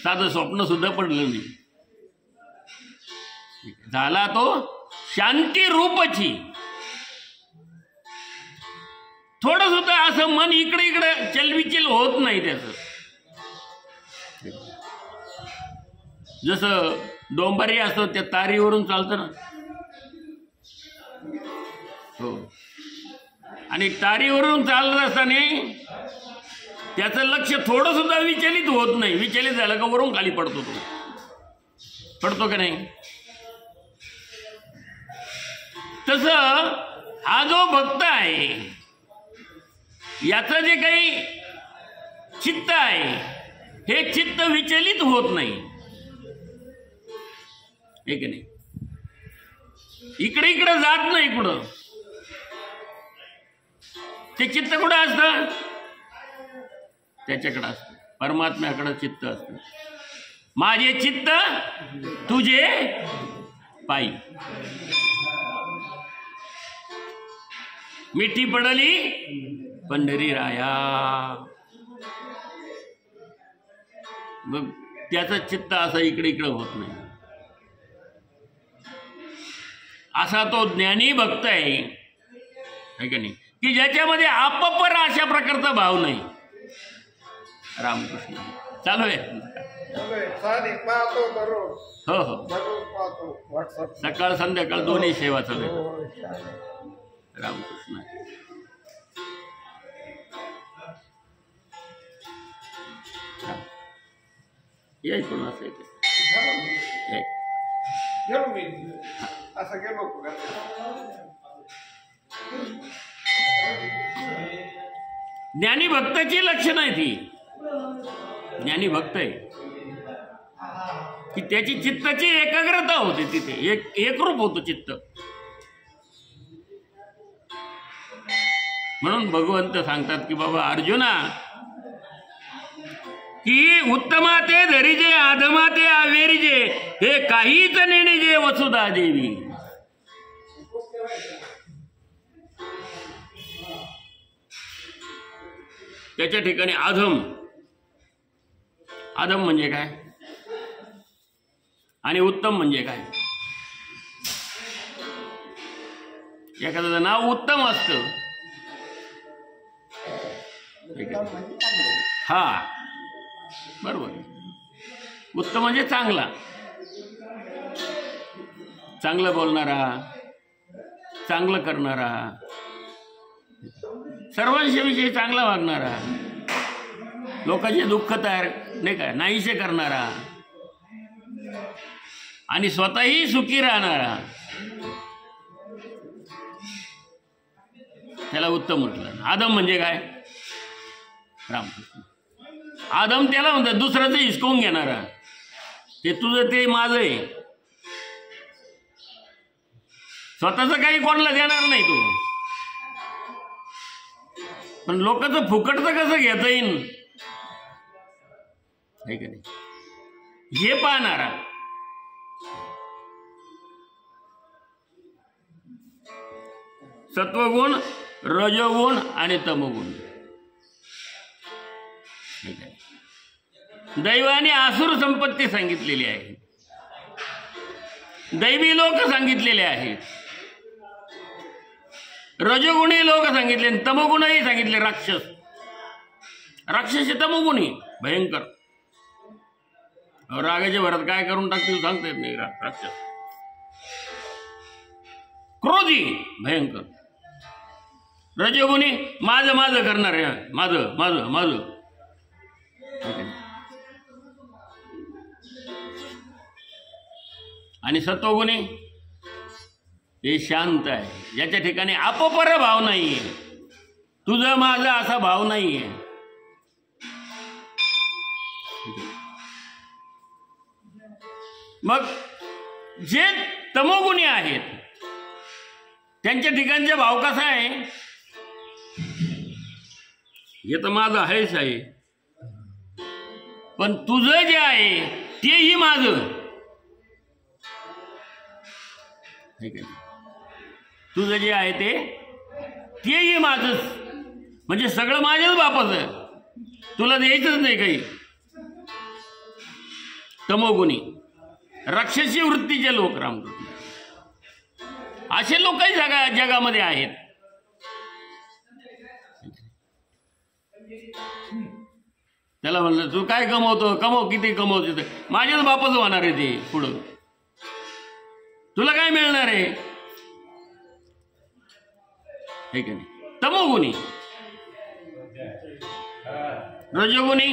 साधं स्वप्न सुद्धा पडलं नाही. झाला तो शांती रूपची. थोडं सुद्धा असं मन इकडे इकडे चलविचल होत नाही त्याचं. जसं डोंबारी असतो त्या तारीवरून चालतं ना. हो, आणि तारीवरून चालत असताना त्याचं लक्ष थोडं सुद्धा विचलित होत नाही. विचलित झालं का वरून खाली पडतो. तो पडतो का नाही? तसं हा जो भक्त आहे याचं जे काही चित्त आहे हे चित्त विचलित होत नाही, हे की नाही? इकडे इकडे जात नाही कुठं. ते चित्त कुठं असतं? त्याच्याकडं असतं, परमात्म्याकडं चित्त असतं. माझे चित्त तुझे पायी, मिठी पडली पंढरी राया. मग त्याचं चित्त असं इकडे इकडे होत नाही. असा तो ज्ञानी भक्त आहे का नाही, की ज्याच्यामध्ये अपपर अशा प्रकारचा भाव नाही. रामकृष्ण चालू आहे. हो हो, सकाळ संध्याकाळ दोन्ही सेवा चालू आहे. रामकृष्ण या इकडून असं ज्ञानी भक्ताची लक्षणं आहे ती. ज्ञानी भक्त आहे की त्याची चित्ताची एकाग्रता होते, तिथे एकरूप होतो चित्त. म्हणून भगवंत सांगतात की बाबा अर्जुना, की उत्तमा ते धरिजे आधमा ते आवेरिजे, हे काहीच नेणेजे वसुधा देवी. त्याच्या ठिकाणी आधम, आधम म्हणजे काय आणि उत्तम म्हणजे काय? एखाद्याचं नाव उत्तम असतं, हा बरोबर, उत्तम म्हणजे चांगला, चांगलं बोलणारा, चांगलं करणारा, सर्वांविषयी चांगला वागणारा, लोकांचे दुःख तयार नाही का नाहीसे करणारा आणि स्वतःही सुखी राहणारा, त्याला उत्तम म्हटलं. आदम म्हणजे काय? रामकृष्ण आदम त्याला म्हणतात दुसऱ्याचं हिसकवून घेणारा. ते तुझं ते माझं आहे, स्वतःच काही कोणाला देणार नाही तू. पण लोकांचं फुकटचं कसं घेता येईल हे का नाही, हे पाहणारा. सत्वगुण, रजोगुण आणि तमोगुण. दैवाने आसुर संपत्ती सांगितलेली आहे, दैवी लोक सांगितलेले आहेत, रजोगुणी लोक सांगितले, तमोगुणही सांगितले. राक्षस, राक्षसी तमोगुणी भयंकर, रागाच्या भरात काय करून टाकतील सांगता येत नाही. राक्षस क्रोधी भयंकर, रजोगुणी माझं माझं करणार आहे, माझं माझं माझं. आणि सत्वगुणी हे शांत आहे, ज्याच्या ठिकाणी अपपर भाव नाहीये, तुझं माझं असा भाव नाहीये. मग जे तमोगुणी आहेत त्यांच्या ठिकाणचा भाव कसा आहे? हे तर माझं आहेच आहे, पण तुझं जे आहे तेही माझं. तुझं जे आहे तेही माझंच, म्हणजे सगळं माझ्याच बापाचं, तुला द्यायचंच नाही काही. तमोगुणी राक्षसी वृत्तीचे लोक, रामकृष्ण असे लोकही जगामध्ये आहेत. त्याला म्हणलं तू काय कमवतो, कमव, किती कमवतो, माझ्याच बापाचं होणार आहे ते पुढं, तुला काय मिळणार आहे हे का नाही. तमोगुणी, रजोगुणी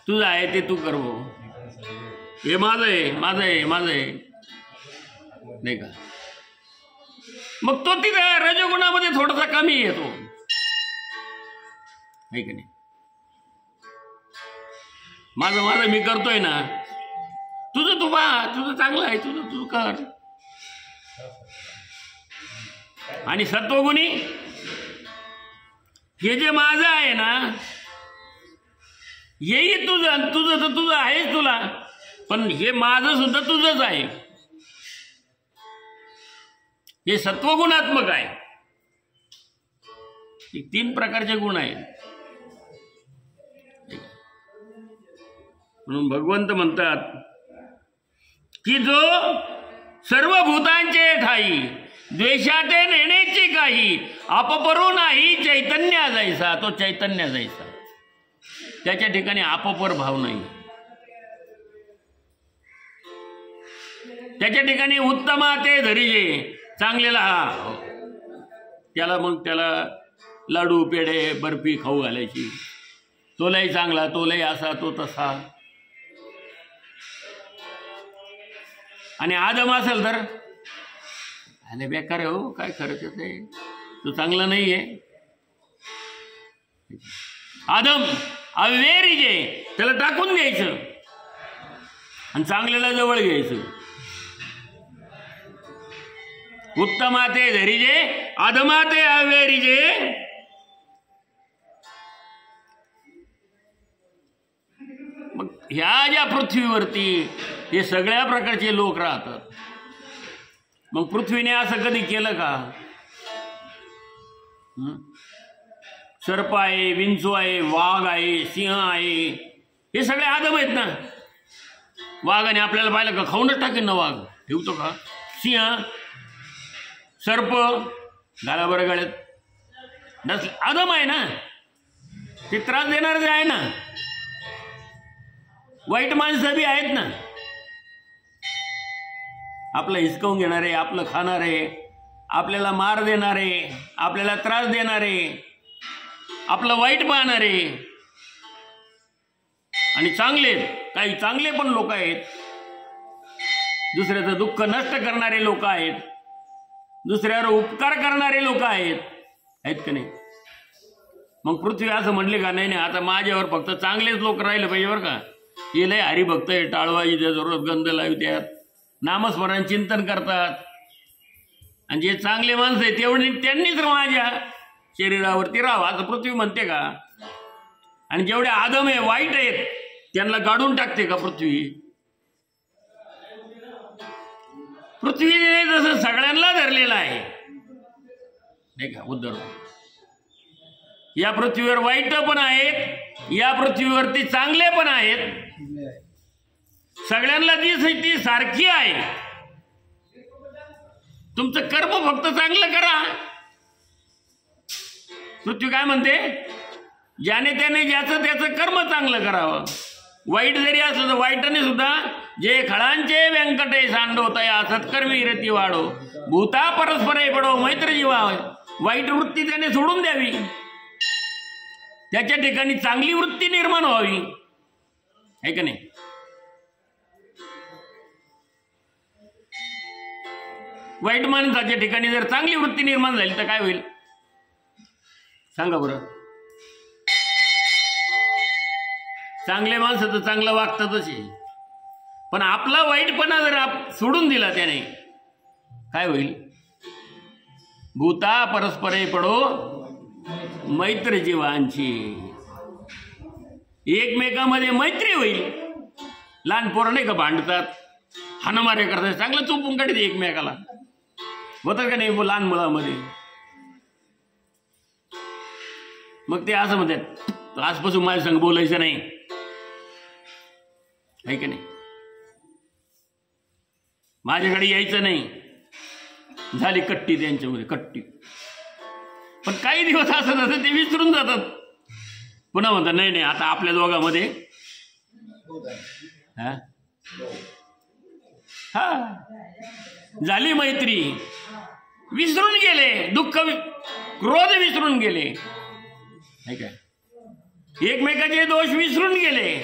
तुझं आहे ते तू करवो, हे माझं आहे माझं आहे माझं आहे नाही का. मग तो तिथे रजोगुणामध्ये थोडासा कमी येतो आहे का नाही. माझं माझं मी करतोय ना, तुझं तू पहा, तुझं चांगलं आहे, तुझं तू कर. आणि सत्वगुणी हे जे माझं आहे ना, हेही तुझं, तुझं तर तुझं आहेच तुला, पण हे माझं सुद्धा तुझंच आहे. हे सत्वगुणात्मक आहे. हे 3 प्रकारचे गुण आहेत. म्हणून भगवंत म्हणतात की जो सर्व भूतांचे ठाई द्वेषाते नेण्याची काही अपपरो नाही चैतन्य जायसा. तो चैतन्य जायसा, त्याच्या ठिकाणी अपपर भाव नाही. त्याच्या ठिकाणी उत्तमा ते धरीजे, चांगलेला हा, त्याला मग त्याला लाडू पेढे बर्फी खाऊ घालायची. तोलाही चांगला, तोलाही असा, तो तसा. आणि आदम असेल तर अरे बेकार आहे हो, काय खरं ते, तो चांगला नाही आहे. आदम अवेरीजे, त्याला टाकून द्यायचं आणि चांगल्याला जवळ घ्यायचं. उत्तमाते धरीजे अधमाते अवेरीजे. मग ह्या ज्या पृथ्वीवरती हे सगळ्या प्रकारचे लोक राहतात. मग पृथ्वीने असं कधी केलं का? सर्प आहे, विंचू आहे, वाघ आहे, सिंह आहे, हे सगळे आदम आहेत ना. वाघाने आपल्याला पाहिलं का खाऊनच टाकेन ना, वाघ ठेवतो का? सिंह, सर्प घाला बरं गळ्यात, आदम आहे ना, ते त्रास देणार जे आहे ना. वाईट माणसं बी आहेत ना, आपलं हिसकावून घेणारे, आपलं खाणारे, आपल्याला मार देणारे, आपल्याला त्रास देणारे, आपलं वाईट पाहणारे. आणि चांगले, काही चांगले पण लोक आहेत, दुसऱ्याचं दुःख नष्ट करणारे लोक आहेत, दुसऱ्यावर उपकार करणारे लोक आहेत का नाही? मग पृथ्वी असं म्हणले का नाही नाही आता माझ्यावर फक्त चांगलेच लोक राहिले पाहिजे बरं का. हे लय हरिभक्त आहे, टाळवाई जरूरत गंध लावत्यात, नामस्मरण चिंतन करतात, आणि जे चांगले माणसं आहेत तेवढे त्यांनीच माझ्या शरीरावरती राहावं असं पृथ्वी म्हणते का? आणि जेवढे आदम आहे, वाईट आहेत, त्यांना काढून टाकते का पृथ्वी? पृथ्वीने जसं सगळ्यांना धरलेलं आहे नाही का उद्धव, या पृथ्वीवर वाईट पण आहेत, या पृथ्वीवरती चांगले पण आहेत, सगळ्यांना ती सारखी आहे. तुमचं कर्म फक्त चांगलं करा. पृथ्वी काय म्हणते? ज्याने त्याने ज्याचं त्याचं कर्म चांगलं करावं. वाईट जरी असलं तर वाईटाने सुद्धा जे खळांचे व्यंकटे सांडवतया सत्कर्मी रती वाढो भूता परस्परे पडो मैत्र जीवा. वाईट वृत्ती त्याने सोडून द्यावी, त्याच्या ठिकाणी चांगली वृत्ती निर्माण व्हावी, है का नाही? वाईट माणसाच्या ठिकाणी जर चांगली वृत्ती निर्माण झाली तर काय होईल सांगा बरं? चांगले माणसं तर चांगलं वागतातच आहे, पण आपला वाईटपणा जर सोडून दिला त्याने काय होईल? भूता परस्परे पडो मैत्र जीवांची. एकमेकांमध्ये मैत्री होईल. लहान पोरं नाही का भांडतात, हाणामारे करतात, चांगलं चोपून काढते एकमेकाला, होतं का नाही लहान मुलामध्ये? मग ते असं म्हणतात आजपासून माझ्या संग बोलायचं नाही, आहे का नाही? माझ्याकडे यायचं नाही, झाली कट्टी त्यांच्यामध्ये कट्टी. पण काही दिवस असं असं ते विसरून जातात, पुन्हा म्हणतात नाही नाही आता आपल्या दोघांमध्ये हा झाली मैत्री. विसरून गेले, दुःख क्रोध विसरून गेले, नाही काय? एकमेकाचे दोष विसरून गेले.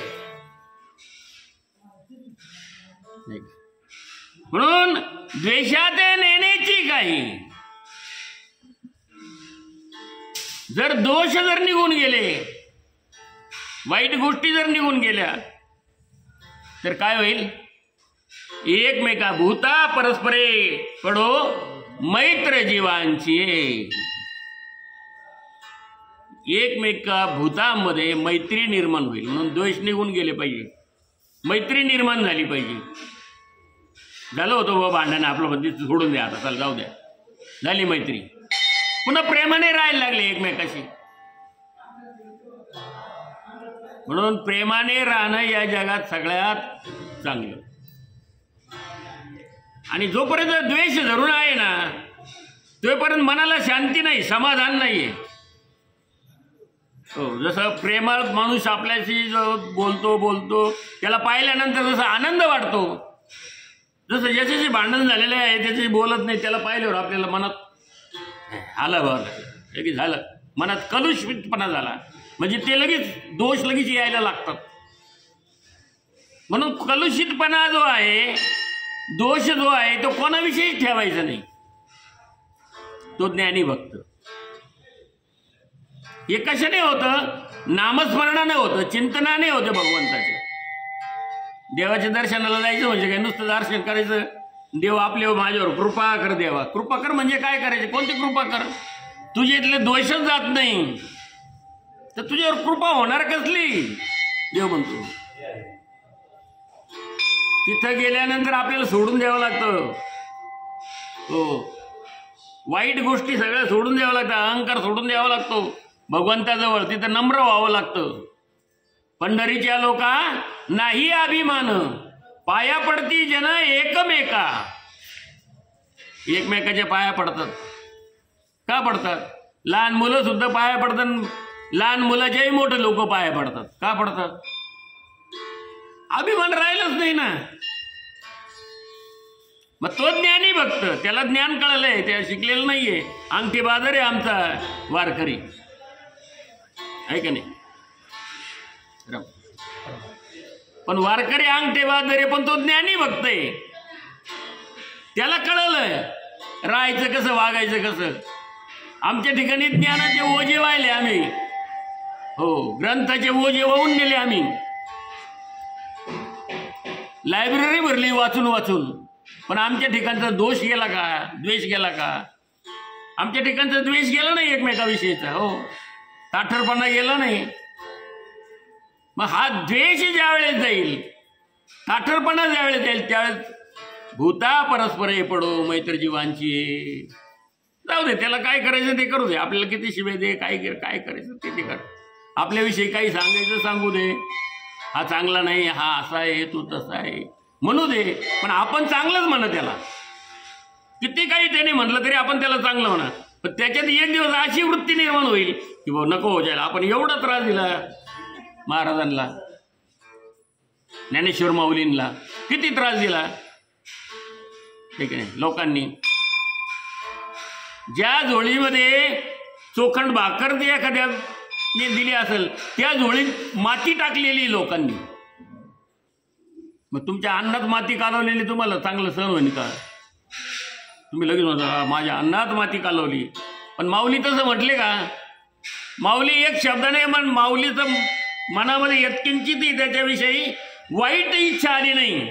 म्हणून द्वेषाते नेण्याची काही. जर दोष जर निघून गेले, वाईट गोष्टी जर निघून गेल्या तर काय होईल? एकमेका भूता परस्परे पडो मैत्र जीवांची. एकमेका भूतामध्ये मैत्री निर्माण होईल, म्हणून द्वेष निघून गेले पाहिजे, मैत्री निर्माण झाली पाहिजे. झालं होतं बाबा भांडण, आपलं बंदी सोडून द्या, आता चल जाऊ द्या, झाली मैत्री, पुन्हा प्रेमाने राहायला लागले एकमेकाशी. म्हणून प्रेमाने राहणं या जगात सगळ्यात चांगलं. आणि जोपर्यंत द्वेष धरून आहे ना, तोपर्यंत मनाला शांती नाही, समाधान नाहीये. हो, जसं प्रेमळ माणूस आपल्याशी बोलतो त्याला पाहिल्यानंतर जसा आनंद वाटतो, जसं ज्याच्याशी भांडण झालेलं आहे त्याच्याशी बोलत नाही, त्याला पाहिल्यावर आपल्याला मनात आलं बरं लगेच झालं, मनात कलुषितपणा झाला, म्हणजे ते लगेच दोष लगेच यायला लागतात. म्हणून कलुषितपणा जो आहे, दोष जो आहे, तो कोणाविषयीच ठेवायचा नाही. तो ज्ञानी भक्त. हे कशाने होतं? नामस्मरणाने होतं, चिंतनाने होतं भगवंताच्या. देवाच्या दर्शनाला जायचं म्हणजे काय, नुसतं दर्शन करायचं, देव आपले माझ्यावर कृपा कर, देवा कृपा कर म्हणजे काय करायचे, कोणती कृपा कर? तुझे इथले दोषच जात नाही तर तुझ्यावर कृपा होणार कसली? देव म्हणतो. तिथं गेल्यानंतर आपल्याला सोडून द्यावं लागतं. हो, वाईट गोष्टी सगळ्या सोडून द्यावं लागतं, अहंकार सोडून द्यावा लागतो भगवंताजवळ. तिथं नम्र व्हावं लागतं. पंढरीच्या लोका नाही अभिमान, पाया पडती जन एकमेका. एकमेकाच्या पाया पडतात. का पडतात? लहान मुलं सुद्धा पाया पडतात, लहान मुलाच्याही मोठे लोक पाया पडतात. का पडतात? अभिमान राहिलंच नाही ना. मग तो ज्ञानी भक्त, त्याला ज्ञान कळलंय, त्या शिकलेलं नाहीये. अंगठी बाजार आहे आमचा वारकरी, आहे का नाही? पण वारकरी अंगठे बाजार आहे, पण तो ज्ञानी भक्त आहे. त्याला कळलंय राहायचं कसं, वागायचं कसं. आमच्या ठिकाणी ज्ञानाचे ओझे वाहिले आम्ही. हो, ग्रंथाचे ओझे वाहून नेले आम्ही. लायब्ररी भरली वाचून वाचून, पण आमच्या ठिकाणचा दोष गेला का, द्वेष गेला का? आमच्या ठिकाणचा द्वेष गेला नाही एकमेकाविषयीचा. हो, ताठरपणा गेला नाही. मग हा द्वेष ज्या वेळेस जाईल, ताठरपणा ज्यावेळेस जाईल, त्यावेळेस भूता परस्पर पडो मैत्र जीवांची. जाऊ दे, त्याला काय करायचं ते करू दे. आपल्याला किती शिवे दे, काय करायचं ते कर. आपल्याविषयी काही सांगायचं सांगू दे. हा चांगला नाही, हा असा आहे, तू तसा आहे म्हणू दे. पण आपण चांगलंच म्हणा त्याला. किती काही त्याने म्हणलं तरी आपण त्याला चांगलं म्हणा. पण त्याच्यात एक दिवस अशी वृत्ती निर्माण होईल की भाऊ नको हो जायला. आपण एवढा त्रास दिला महाराजांना, ज्ञानेश्वर माऊलींना किती त्रास दिला, ठीक आहे. लोकांनी ज्या झोळीमध्ये चोखंड भाकर ती एखाद्याने दिली असेल, त्या झोळीत माती टाकलेली लोकांनी. मग तुमच्या अन्नात माती कालवलेली तुम्हाला चांगलं सहन होईल का? तुम्ही लगेच म्हणता माझ्या अन्नात माती कालवली. पण माऊली तसं म्हटले का? माऊली एक शब्दाने माऊलीचं मनामध्ये यत्किंचितही त्याच्याविषयी वाईट इच्छा आली नाही.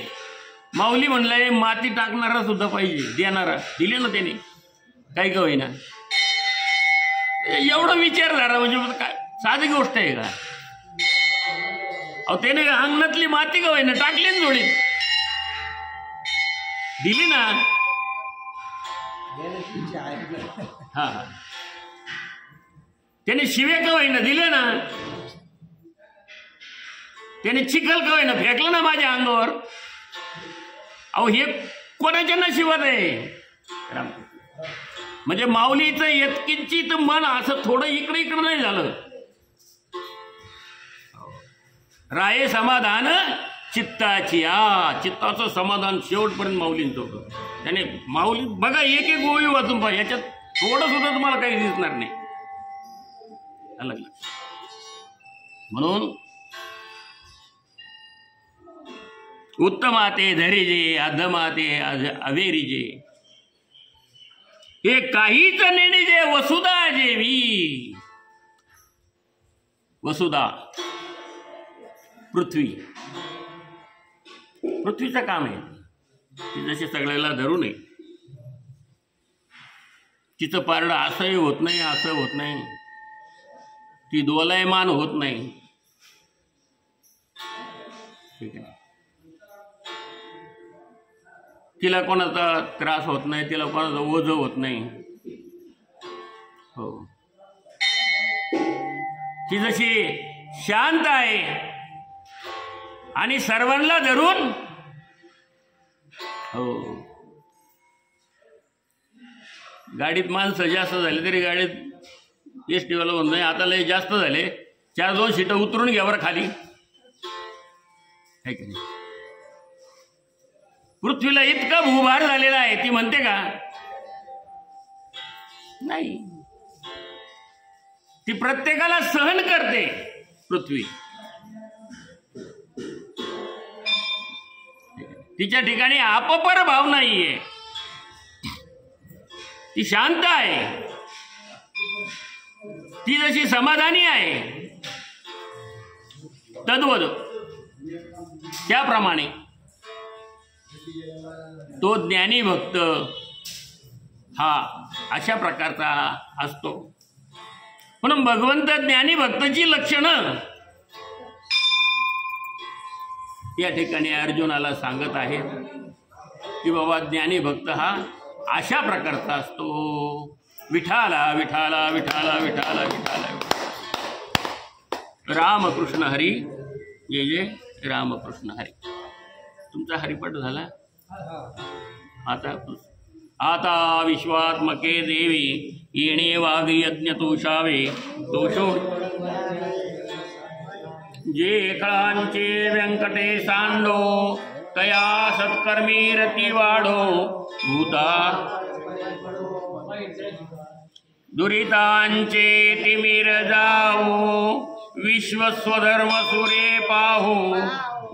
माऊली म्हणलाय माती टाकणारा सुद्धा पाहिजे, देणारा. दिले ना त्याने, काही का होईना. एवढा विचार झाला म्हणजे काय साधी गोष्ट आहे का? अहो, त्याने अंगणातली माती का होईना टाकली ना जोडीत, दिली ना. हा, त्याने शिवे का होईना दिले ना. त्याने चिखल का होईना फेकलं ना माझ्या अंगावर. अहो, हे कोणाच्या नशिबात आहे? म्हणजे माऊलीचं यत्किंचित मन असं थोडं इकडे इकडं नाही झालं. राये समाधान चित्ताची. चित्ताचं समाधान शेवटपर्यंत माऊलींचं होतं. त्याने माऊली बघा एक एक गोळी वाचून पहा, याच्यात थोडं सुद्धा तुम्हाला काही दिसणार नाही. म्हणून उत्तमाते धरिजे, अधमाते अवेरिजे, हे काहीच नेणीजे वसुधा जेवी. वसुधा पृथ्वी, पृथ्वीचं काम आहे. ती जशी सगळ्याला धरू नये. तिचं पारडं असंही होत नाही, असं होत नाही. ती दोलायमान होत नाही. ठीक आहे, तिला कोणाचा त्रास होत नाही, तिला कोणाचं ओझं होत नाही. हो, ती जशी शांत आहे आणि सर्वांना धरून. हो, गाडीत माणसं जास्त झाले तरी गाडीत एस टीवाला होत नाही. आता लय जास्त झाले, 4-2 सीटं उतरून घ्या बरं खाली. पृथ्वीला इतका भूभार झालेला आहे, ती म्हणते का? नाही, ती प्रत्येकाला सहन करते. पृथ्वी तिच्या ठिकाणी आपपर भाव नाहीये, ती शांत आहे. ती जशी समाधानी आहे तद्वद त्याप्रमाणे तो ज्ञानी भक्त हा अशा प्रकारचा असतो. म्हणून भगवंत ज्ञानी भक्ताची लक्षणं या ठिकाणी अर्जुनाला सांगत आहेत की बाबा ज्ञानी भक्त हा अशा प्रकारचा असतो. विठाला विठाला विठाला विठाला विठाला. रामकृष्ण हरी जय जय रामकृष्ण हरी. तुमचा हरिपाठ झाला. आता विश्वात्मके देवी येणे वाघ यज्ञ तोषावे दोषो जे कळांचे व्यंकटे सांडो तया सत्कर्मी रती वाढो भूता दुरितांचे तिमिर जाओ विश्वस्वधर्म सुरे पाहो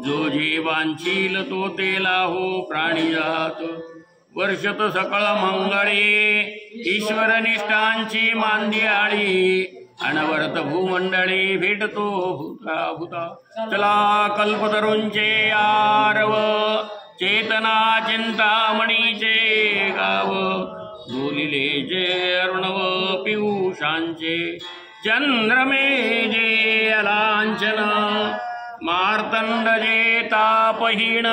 जो जीवांचील तो तेला हो प्राणी जात वर्षत सकळ मंगळे ईश्वर निष्ठांची मांदियाळी अनवर्त भूमंडळी भेटतो भूता भूता. चला कल्पतरूंचे आरव चेतना चिंतामणीचे गाव बोलिले जे अर्णव पियुषांचे चंद्रमे जे अलांचन मार्तंड जे तापहीन